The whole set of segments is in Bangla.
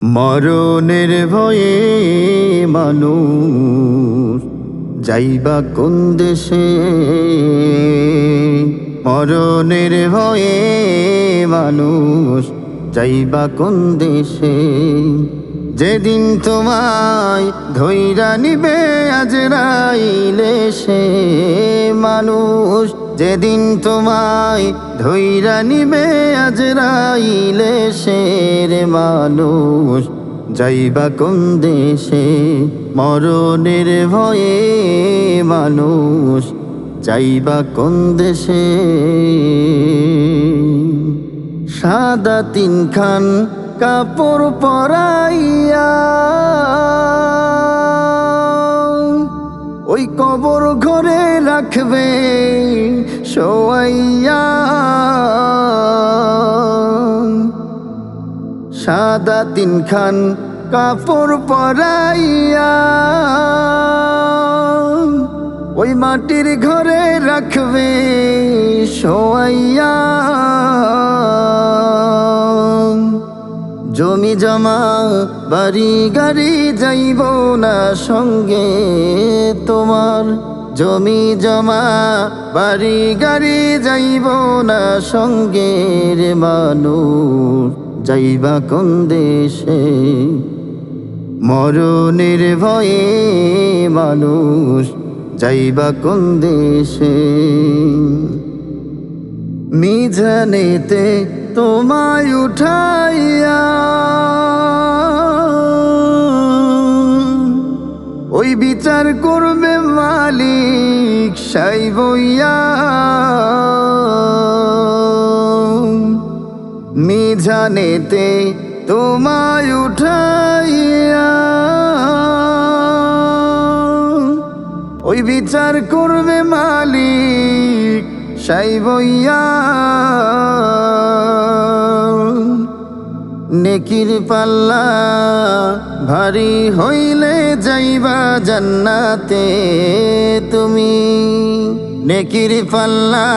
মরণের ভয়ে মানুষ যাইবা কোন দেশে। মরণের ভয়ে মানুষ যাইবা কোন দেশে। যেদিন তোমায় ধইরা নিবে আজরাইলে সে মানুষ। যেদিন তোমায় ধইরা নিবে আজরাইলে সে রে মানুষ যাইবা কোন দেশে। মরণের ভয়ে মানুষ যাইবা কোন দেশে। সাদা তিনখান কাপড় পরাইয়া ওই কবর ঘরে রাখবে শোয়াইয়া। সাদা তিনখান কাপড় পরাইয়া ওই মাটির ঘরে রাখবে শোয়াইয়া। জমি জমা বাড়ি গাড়ি যাইব না সঙ্গে তোমার। জমি জমা বাড়ি গাড়ি যাইব না সঙ্গে রে মানুষ যাইবা কোন দেশে। মরণের ভয়ে মানুষ যাইবা কোন দেশে। মিজানেতে তোমায় উঠাইয়া ওই বিচার করবে মালিক সাইবইয়া। মিজানেতে তোমায় উঠাইয়া ওই বিচার করবে মালিক সাইবইয়া। নেকির পাল্লা ভারী হইলে যাইবা জান্নাতে তুমি। নেকির পাল্লা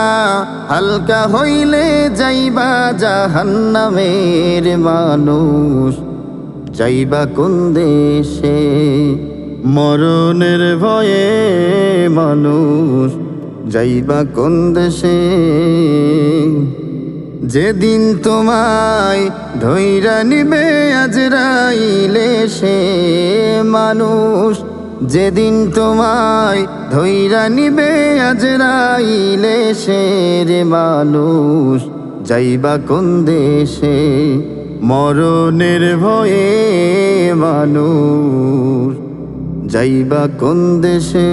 হালকা হইলে যাইবা জাহান্নামের মানুষ যাইবা কোন দেশে। মরণের ভয়ে মানুষ যাইবা কোন দেশে। যেদিন তোমায় ধইরা নিবে আজরাইলে সে মানুষ। যেদিন তোমায় ধইরা নিবে আজরাইলে সে রে মানুষ যাইবা কোন দেশে। মরণের ভয়ে মানুষ যাইবা কোন দেশে।